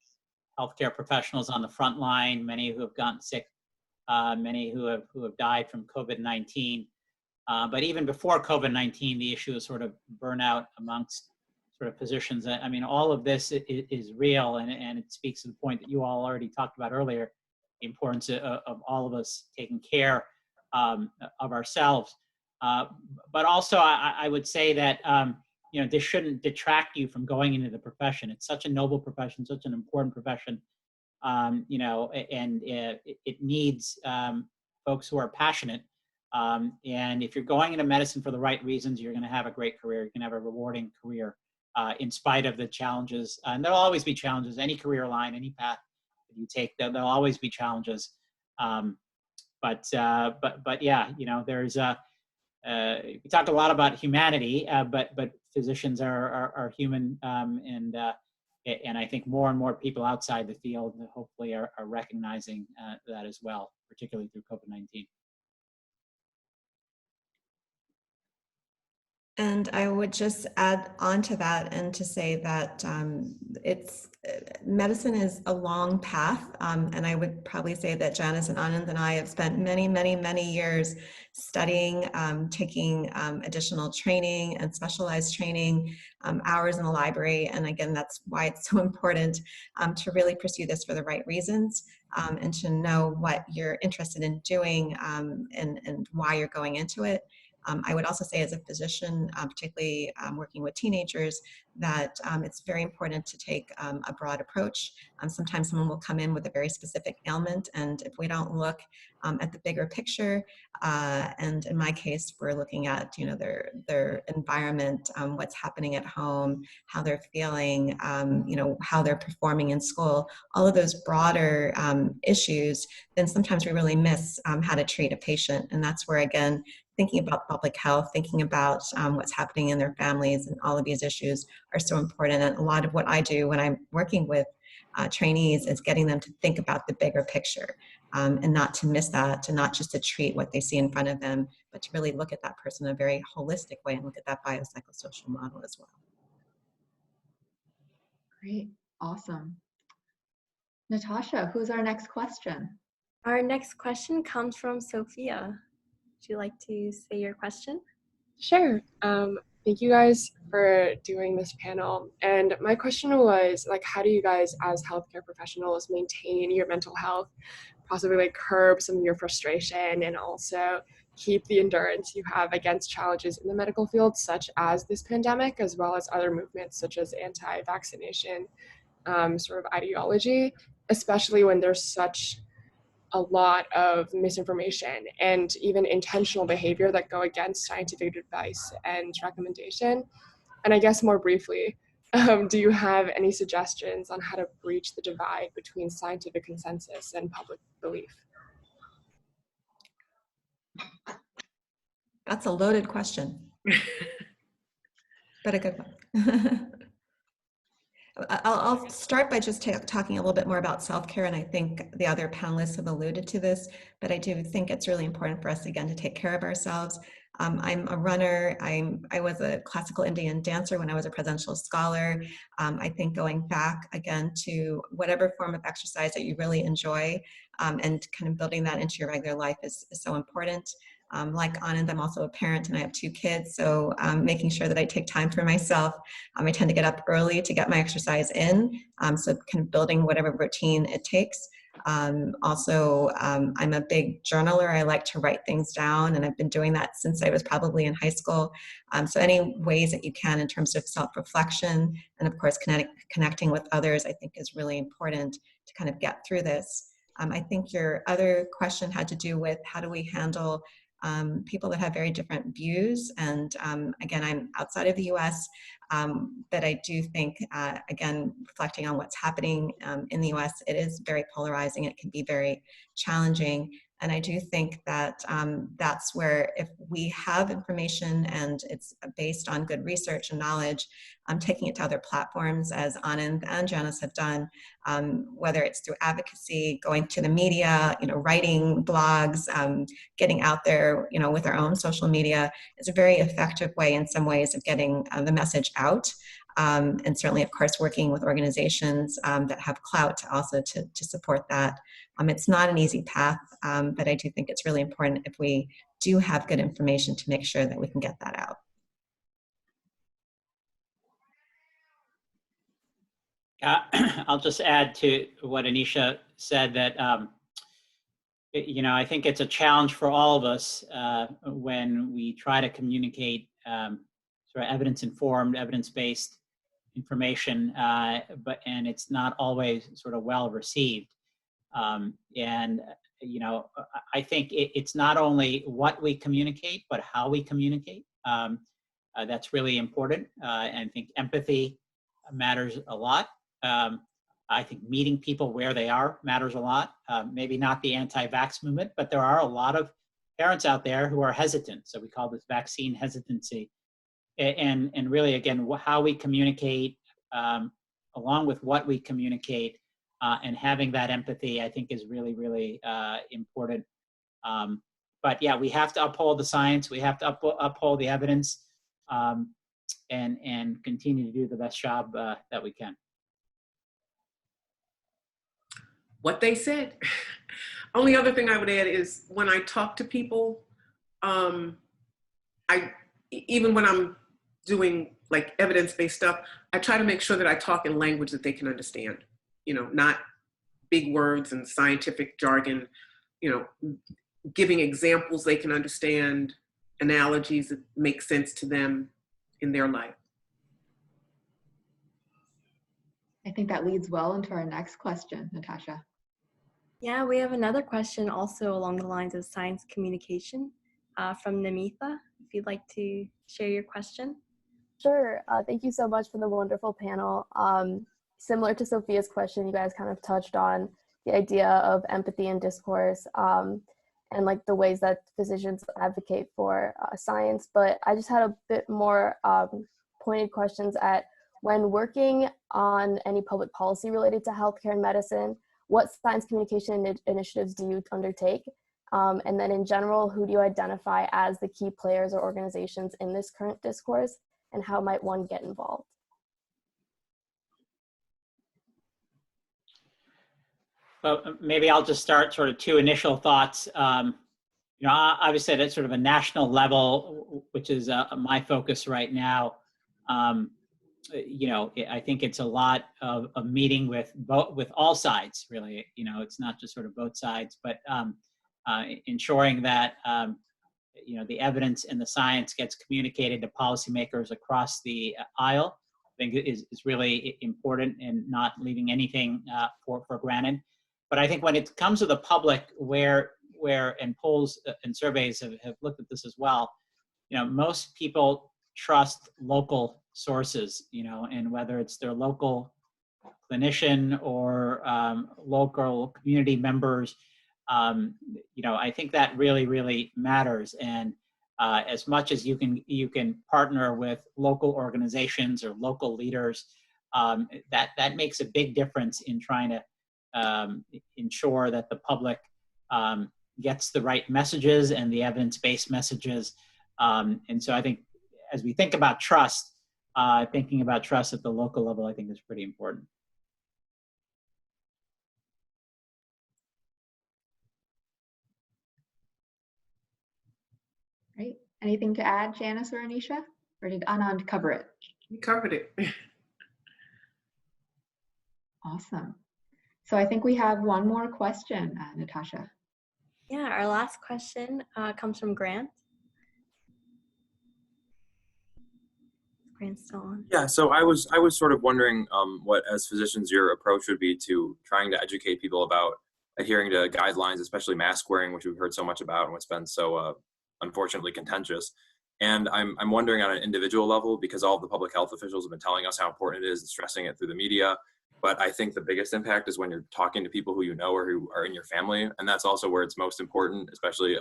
Healthcare professionals on the front line, many who have gotten sick, many who have died from COVID-19. But even before COVID-19, the issue is sort of burnout amongst sort of physicians. I mean, all of this is real, and it speaks to the point that you all already talked about earlier, the importance of all of us taking care of ourselves. But also, I would say that, you know, this shouldn't detract you from going into the profession. It's such a noble profession, such an important profession, you know, and it needs folks who are passionate And if you're going into medicine for the right reasons, you're going to have a great career. You can have a rewarding career in spite of the challenges. And there'll always be challenges. Any career line, any path that you take, there'll always be challenges. But yeah, you know, there's we talked a lot about humanity, but physicians are human, and I think more and more people outside the field hopefully are recognizing that as well, particularly through COVID-19. And I would just add on to that and to say that medicine is a long path. And I would probably say that Janice and Anand and I have spent many, many, many years studying, taking additional training and specialized training, hours in the library. And again, that's why it's so important to really pursue this for the right reasons, and to know what you're interested in doing, and why you're going into it. I would also say as a physician, particularly working with teenagers, that it's very important to take a broad approach. Sometimes someone will come in with a very specific ailment, and if we don't look at the bigger picture, and in my case, we're looking at, you know, their environment, what's happening at home, how they're feeling, you know, how they're performing in school, all of those broader issues, then sometimes we really miss how to treat a patient. And that's where, again, thinking about public health, thinking about what's happening in their families, and all of these issues are so important. And a lot of what I do when I'm working with trainees is getting them to think about the bigger picture, and not to miss that, and not just to treat what they see in front of them, but to really look at that person in a very holistic way and look at that biopsychosocial model as well. Great, awesome. Natasha, who's our next question? Our next question comes from Sophia. Would you like to say your question? Sure. Thank you guys for doing this panel. And my question was, like, how do you guys as healthcare professionals maintain your mental health, possibly like curb some of your frustration, and also keep the endurance you have against challenges in the medical field, such as this pandemic, as well as other movements such as anti-vaccination sort of ideology, especially when there's such a lot of misinformation and even intentional behavior that go against scientific advice and recommendation. And I guess more briefly, do you have any suggestions on how to breach the divide between scientific consensus and public belief? That's a loaded question, but a good one. I'll start by just talking a little bit more about self-care, and I think the other panelists have alluded to this, but I do think it's really important for us, again, to take care of ourselves. I'm a runner. I was a classical Indian dancer when I was a presidential scholar. I think going back, again, to whatever form of exercise that you really enjoy, and kind of building that into your regular life is so important. Like Anand, I'm also a parent and I have 2 kids, so making sure that I take time for myself. I tend to get up early to get my exercise in, so kind of building whatever routine it takes. Also, I'm a big journaler. I like to write things down, and I've been doing that since I was probably in high school. So any ways that you can in terms of self-reflection, and of course connecting with others, I think is really important to kind of get through this. I think your other question had to do with how do we handle people that have very different views. And again, I'm outside of the US, but I do think, again, reflecting on what's happening in the US, it is very polarizing. It can be very challenging. And I do think that that's where, if we have information and it's based on good research and knowledge, taking it to other platforms, as Anand and Janice have done, whether it's through advocacy, going to the media, writing blogs, getting out there, with our own social media, is a very effective way in some ways of getting the message out. And certainly, of course, working with organizations that have clout also to support that. It's not an easy path, but I do think it's really important, if we do have good information, to make sure that we can get that out. I'll just add to what Anisha said, that I think it's a challenge for all of us when we try to communicate sort of evidence-informed, evidence-based information, and it's not always sort of well received. And I think it's not only what we communicate, but how we communicate. That's really important. And I think empathy matters a lot. I think meeting people where they are matters a lot. Maybe not the anti-vax movement, but there are a lot of parents out there who are hesitant. So we call this vaccine hesitancy. And really, again, how we communicate, along with what we communicate, and having that empathy, I think, is really, really important. But yeah, we have to uphold the science. We have to uphold the evidence, and continue to do the best job that we can. What they said. Only other thing I would add is when I talk to people, even when I'm doing like evidence-based stuff, I try to make sure that I talk in language that they can understand, not big words and scientific jargon, giving examples they can understand, analogies that make sense to them in their life. I think that leads well into our next question, Natasha. Yeah, we have another question also along the lines of science communication from Namitha. If you'd like to share your question. Sure. Thank you so much for the wonderful panel. Similar to Sophia's question, you guys kind of touched on the idea of empathy and discourse, and like the ways that physicians advocate for science. But I just had a bit more pointed questions at when working on any public policy related to healthcare and medicine, what science communication initiatives do you undertake? And then in general, who do you identify as the key players or organizations in this current discourse, and how might one get involved? Well, maybe I'll just start sort of two initial thoughts. Obviously at sort of a national level, which is my focus right now, I think it's a lot of meeting with all sides, really. It's not just sort of both sides, but ensuring that the evidence and the science gets communicated to policymakers across the aisle. I think is really important, and not leaving anything for granted. But I think when it comes to the public, where and polls and surveys have looked at this as well, most people trust local sources, and whether it's their local clinician or local community members, I think that really, really matters. And as much as you can partner with local organizations or local leaders, that makes a big difference in trying to ensure that the public gets the right messages and the evidence-based messages. And so I think as we think about trust, thinking about trust at the local level, I think is pretty important. Great. Anything to add, Janice or Anisha? Or did Anand cover it? You covered it. Awesome. So I think we have one more question, Natasha. Yeah, our last question comes from Grant. Grant's still on. Yeah, so I was sort of wondering what, as physicians, your approach would be to trying to educate people about adhering to guidelines, especially mask wearing, which we've heard so much about and what's been so unfortunately contentious. And I'm wondering on an individual level, because all of the public health officials have been telling us how important it is and stressing it through the media. But I think the biggest impact is when you're talking to people who you know or who are in your family. And that's also where it's most important, especially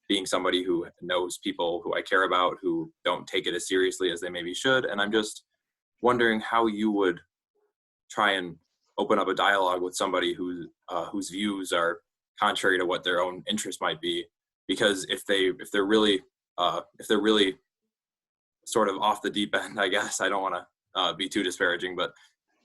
being somebody who knows people who I care about who don't take it as seriously as they maybe should. And I'm just wondering how you would try and open up a dialogue with somebody whose views are contrary to what their own interest might be. Because if they're really sort of off the deep end, I guess, I don't want to be too disparaging, but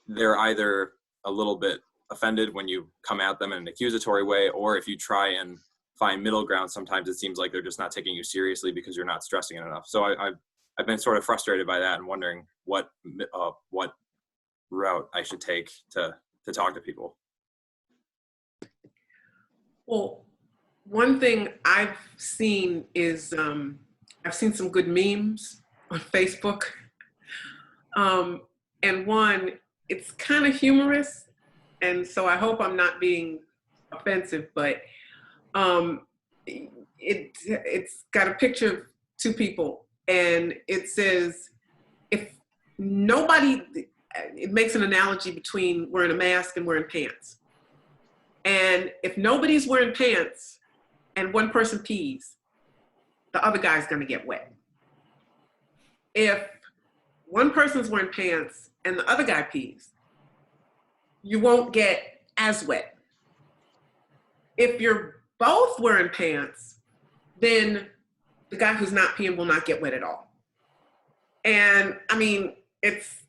they're either a little bit offended when you come at them in an accusatory way, or if you try and find middle ground, sometimes it seems like they're just not taking you seriously because you're not stressing it enough. So I've been sort of frustrated by that and wondering what route I should take to talk to people. Well, one thing I've seen is I've seen some good memes on Facebook. And one, it's kind of humorous. And so I hope I'm not being offensive, but It's got a picture of two people, and it says, if nobody, it makes an analogy between wearing a mask and wearing pants. And if nobody's wearing pants and one person pees, the other guy's gonna get wet. If one person's wearing pants and the other guy pees, you won't get as wet. If you're both wearing pants, then the guy who's not peeing will not get wet at all. And I mean, it's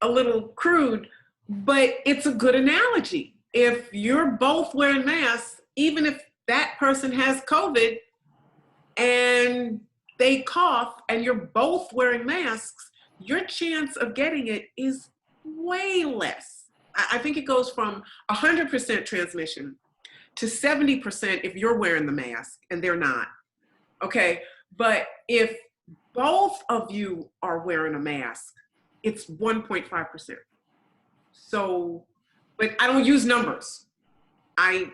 a little crude, but it's a good analogy. If you're both wearing masks, even if that person has COVID and they cough and you're both wearing masks, your chance of getting it is way less. I think it goes from 100% transmission to 70% if you're wearing the mask and they're not. Okay, but if both of you are wearing a mask, it's 1.5%. So, but I don't use numbers. I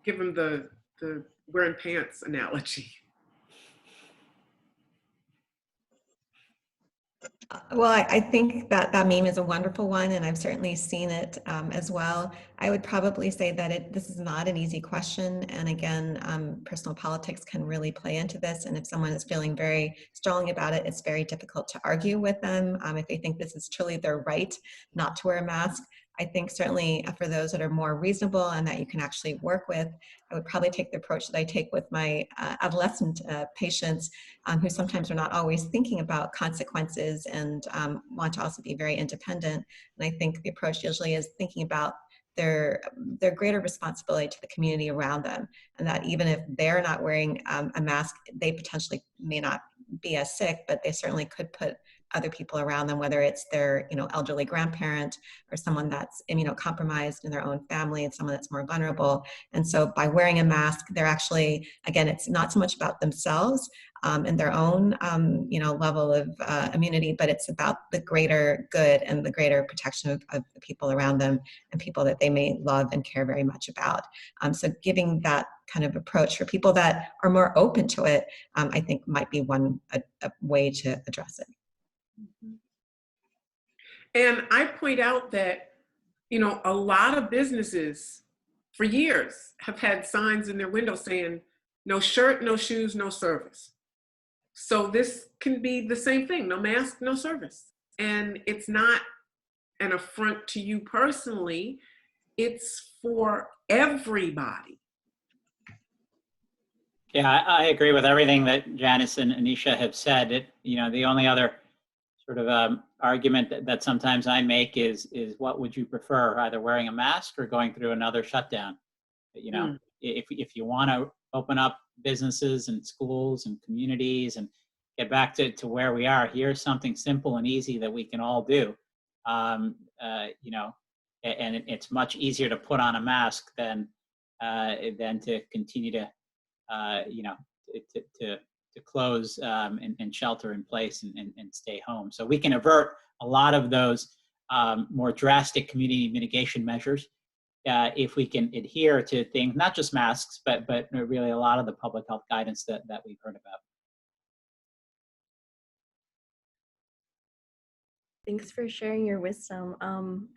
give them the wearing pants analogy. Well, I think that meme is a wonderful one, and I've certainly seen it as well. I would probably say that this is not an easy question, and again, personal politics can really play into this, and if someone is feeling very strongly about it, it's very difficult to argue with them if they think this is truly their right not to wear a mask. I think certainly for those that are more reasonable and that you can actually work with, I would probably take the approach that I take with my adolescent patients who sometimes are not always thinking about consequences and want to also be very independent. And I think the approach usually is thinking about their greater responsibility to the community around them, and that even if they're not wearing a mask, they potentially may not be as sick, but they certainly could put other people around them, whether it's their elderly grandparent or someone that's immunocompromised in their own family and someone that's more vulnerable. And so by wearing a mask, they're actually, again, it's not so much about themselves and their own level of immunity, but it's about the greater good and the greater protection of the people around them and people that they may love and care very much about. So giving that kind of approach for people that are more open to it, I think might be a way to address it. And I point out that, a lot of businesses for years have had signs in their windows saying, no shirt, no shoes, no service. So this can be the same thing, no mask, no service. And it's not an affront to you personally, it's for everybody. Yeah, I agree with everything that Janice and Anisha have said. The only other sort of argument that sometimes I make is what would you prefer, either wearing a mask or going through another shutdown? If you want to open up businesses and schools and communities and get back to where we are, here's something simple and easy that we can all do. And it's much easier to put on a mask than to continue to to close and shelter in place and stay home. So we can avert a lot of those more drastic community mitigation measures if we can adhere to things, not just masks, but really a lot of the public health guidance that we've heard about. Thanks for sharing your wisdom.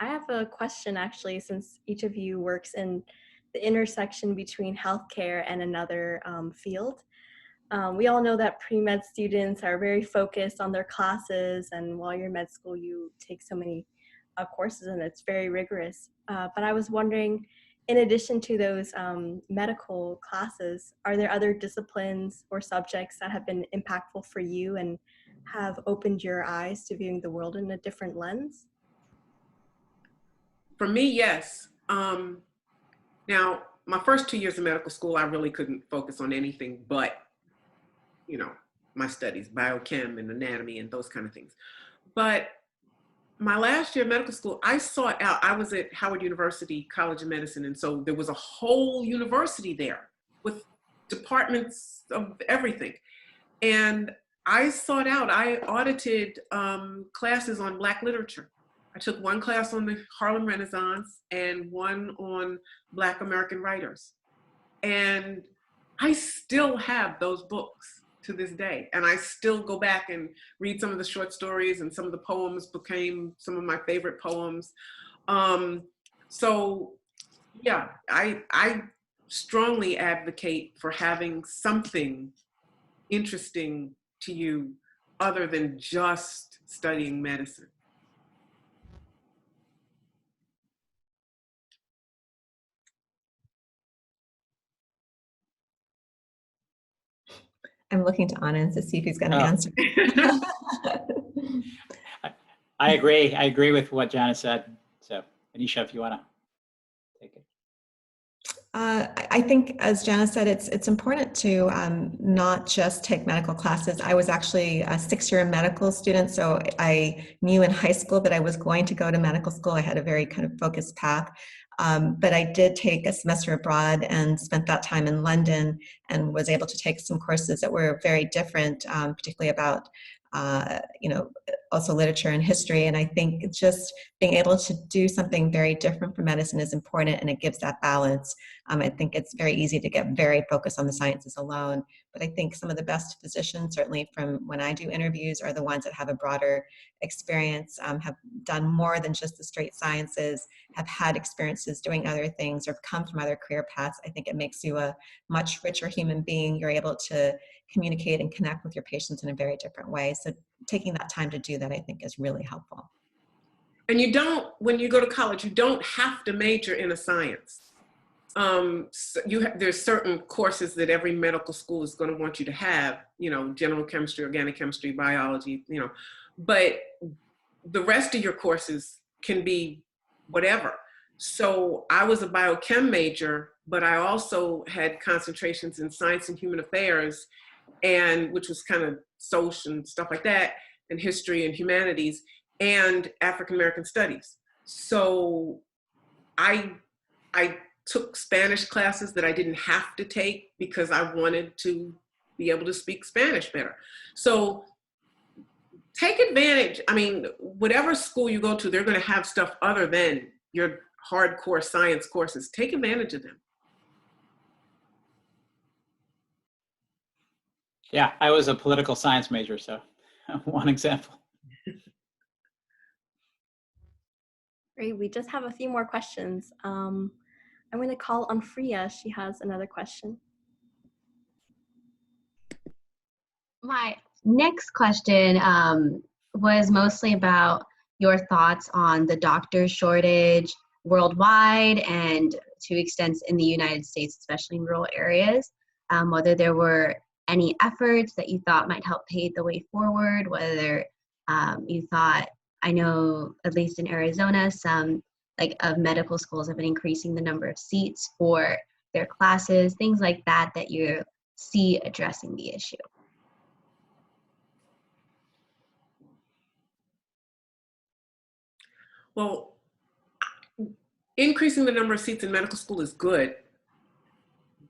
I have a question actually, since each of you works in the intersection between healthcare and another field. We all know that pre-med students are very focused on their classes, and while you're in med school, you take so many courses and it's very rigorous. But I was wondering, in addition to those medical classes, are there other disciplines or subjects that have been impactful for you and have opened your eyes to viewing the world in a different lens? For me, yes. Now, my first 2 years of medical school, I really couldn't focus on anything but, my studies, biochem and anatomy and those kind of things. But my last year of medical school, I sought out, I was at Howard University College of Medicine, and so there was a whole university there with departments of everything. And I sought out, I audited classes on Black literature. I took one class on the Harlem Renaissance and one on Black American writers. And I still have those books to this day. And I still go back and read some of the short stories, and some of the poems became some of my favorite poems. So yeah, I strongly advocate for having something interesting to you other than just studying medicine. I'm looking to Anand to see if he's got an answer. I agree. I agree with what Janice said. So, Anisha, if you want to take it. I think, as Janice said, it's important to not just take medical classes. I was actually a 6-year medical student, so I knew in high school that I was going to go to medical school. I had a very kind of focused path. But I did take a semester abroad and spent that time in London, and was able to take some courses that were very different, particularly about also literature and history. And I think just being able to do something very different from medicine is important, and it gives that balance. I think it's very easy to get very focused on the sciences alone, but I think some of the best physicians, certainly from when I do interviews, are the ones that have a broader experience, have done more than just the straight sciences, have had experiences doing other things, or come from other career paths. I think it makes you a much richer human being. You're able to communicate and connect with your patients in a very different way. So taking that time to do that, I think, is really helpful. And you don't, when you go to college, you don't have to major in a science. So there's certain courses that every medical school is going to want you to have, general chemistry, organic chemistry, biology, but the rest of your courses can be whatever. So I was a biochem major, but I also had concentrations in science and human affairs, and which was kind of social and stuff like that, and history and humanities, and African American studies. So I took Spanish classes that I didn't have to take because I wanted to be able to speak Spanish better. So take advantage. I mean, whatever school you go to, they're going to have stuff other than your hardcore science courses. Take advantage of them. Yeah, I was a political science major, so one example. Great, we just have a few more questions. I'm going to call on Freya. She has another question. My next question was mostly about your thoughts on the doctor shortage worldwide and to extents in the United States, especially in rural areas, whether there were any efforts that you thought might help pave the way forward, whether you thought, I know at least in Arizona, some of medical schools have been increasing the number of seats for their classes, things like that, that you see addressing the issue. Well, increasing the number of seats in medical school is good,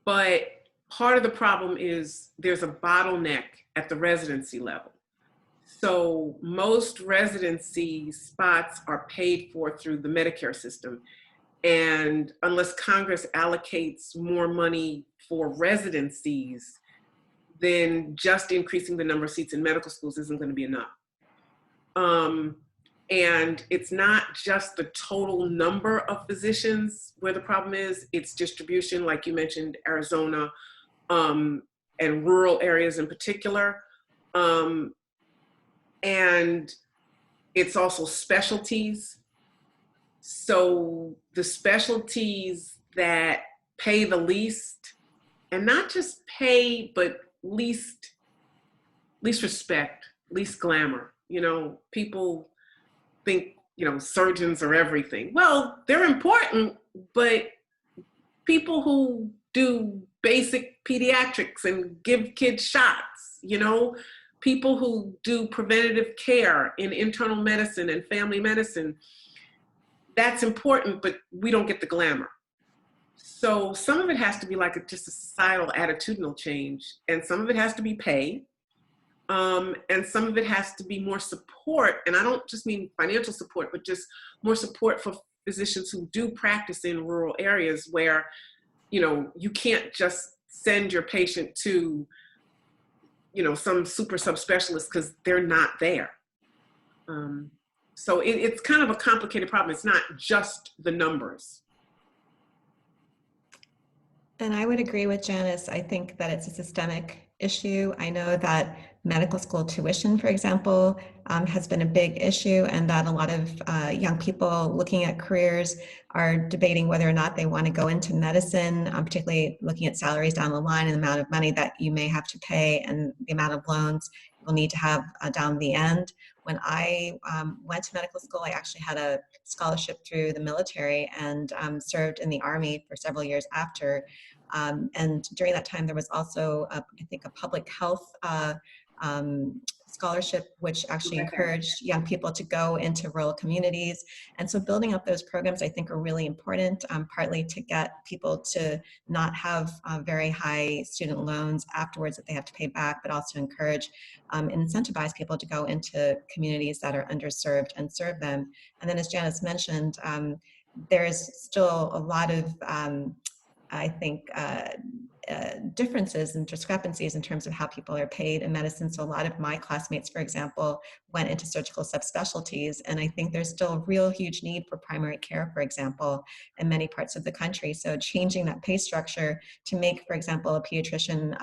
but part of the problem is there's a bottleneck at the residency level. So most residency spots are paid for through the Medicare system. And unless Congress allocates more money for residencies, then just increasing the number of seats in medical schools isn't going to be enough. And it's not just the total number of physicians where the problem is, it's distribution, like you mentioned, Arizona, and rural areas in particular. And it's also specialties. So the specialties that pay the least, and not just pay, but least respect, least glamour. People think, surgeons are everything. Well, they're important, but people who do basic pediatrics and give kids shots, people who do preventative care in internal medicine and family medicine, that's important, but we don't get the glamour. So some of it has to be just a societal attitudinal change, and some of it has to be pay. And some of it has to be more support. And I don't just mean financial support, but just more support for physicians who do practice in rural areas where, you know, you can't just send your patient to, you know, some super subspecialist because they're not there. So it's kind of a complicated problem. It's not just the numbers. And I would agree with Janice. I think that it's a systemic issue. I know that medical school tuition, for example, has been a big issue, and that a lot of young people looking at careers are debating whether or not they want to go into medicine, particularly looking at salaries down the line and the amount of money that you may have to pay and the amount of loans you'll need to have down the end. When I went to medical school, I actually had a scholarship through the military and served in the Army for several years after. And during that time, there was also, I think, a public health scholarship, which actually encouraged young people to go into rural communities. And so building up those programs, I think, are really important, partly to get people to not have very high student loans afterwards that they have to pay back, but also encourage and incentivize people to go into communities that are underserved and serve them. And then, as Janice mentioned, there's still a lot of I think differences and discrepancies in terms of how people are paid in medicine. So a lot of my classmates, for example, went into surgical subspecialties, and I think there's still a real huge need for primary care, for example, in many parts of the country. So changing that pay structure to make, for example, a pediatrician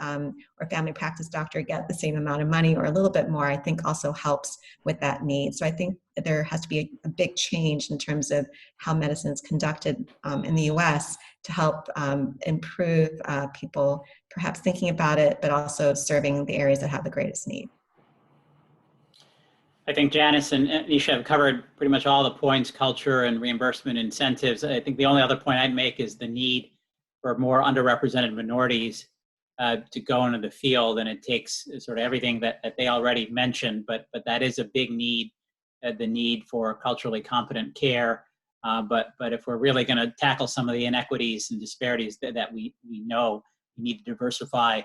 or family practice doctor get the same amount of money or a little bit more, I think also helps with that need. So I think there has to be a big change in terms of how medicine is conducted in the US to help improve people perhaps thinking about it, but also serving the areas that have the greatest need. I think Janice and Anisha have covered pretty much all the points, culture and reimbursement incentives. I think the only other point I'd make is the need for more underrepresented minorities to go into the field, and it takes sort of everything that they already mentioned, but that is a big need, the need for culturally competent care. But if we're really going to tackle some of the inequities and disparities that we know, we need to diversify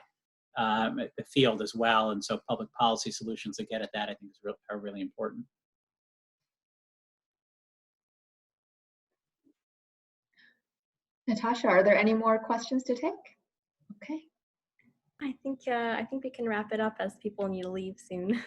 the field as well. And so public policy solutions that get at that, I think, are really important. Natasha, are there any more questions to take? Okay. I think we can wrap it up as people need to leave soon.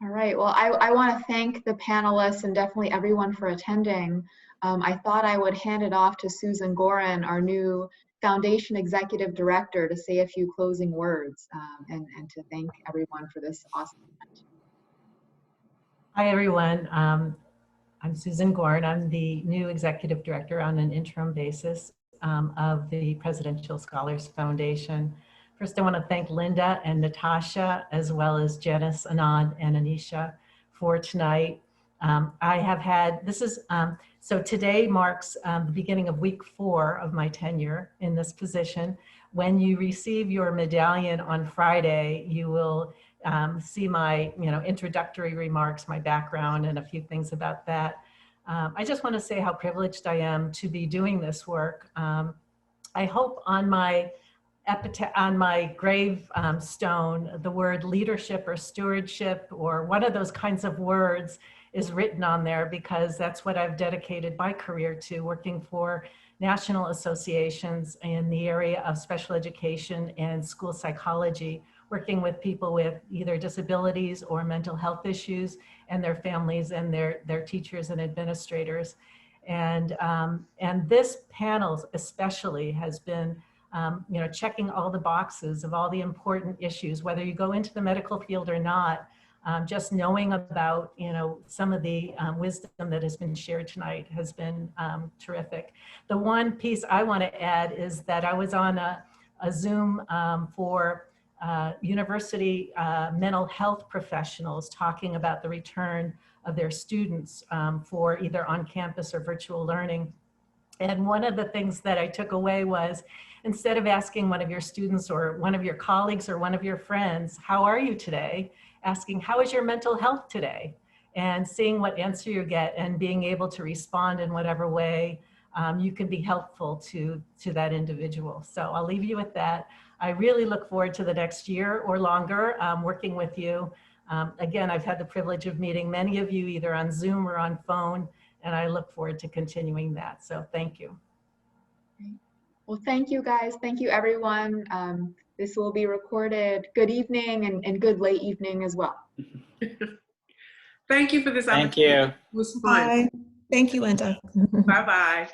All right. Well, I want to thank the panelists and definitely everyone for attending. I thought I would hand it off to Susan Goren, our new Foundation Executive Director, to say a few closing words and to thank everyone for this awesome event. Hi, everyone. I'm Susan Goren. I'm the new Executive Director on an interim basis of the Presidential Scholars Foundation. First, I want to thank Linda and Natasha, as well as Janice, Anand, and Anisha for tonight. I have had, so today marks the beginning of week 4 of my tenure in this position. When you receive your medallion on Friday, you will see my introductory remarks, my background, and a few things about that. I just want to say how privileged I am to be doing this work. I hope on my grave stone, the word leadership or stewardship or one of those kinds of words is written on there, because that's what I've dedicated my career to, working for national associations in the area of special education and school psychology, working with people with either disabilities or mental health issues and their families and their teachers and administrators. And this panel especially has been checking all the boxes of all the important issues, whether you go into the medical field or not. Just knowing about some of the wisdom that has been shared tonight has been terrific. The one piece I want to add is that I was on a Zoom for university mental health professionals talking about the return of their students for either on campus or virtual learning. And one of the things that I took away was, instead of asking one of your students or one of your colleagues or one of your friends, how are you today? Asking, how is your mental health today? And seeing what answer you get and being able to respond in whatever way you can be helpful to that individual. So I'll leave you with that. I really look forward to the next year or longer working with you. Again, I've had the privilege of meeting many of you either on Zoom or on phone, and I look forward to continuing that. So thank you. Well, thank you guys. Thank you, everyone. This will be recorded. Good evening and good late evening as well. Thank you for this Thank opportunity. you. It was fun. Bye. Thank you, Linda. Bye-bye.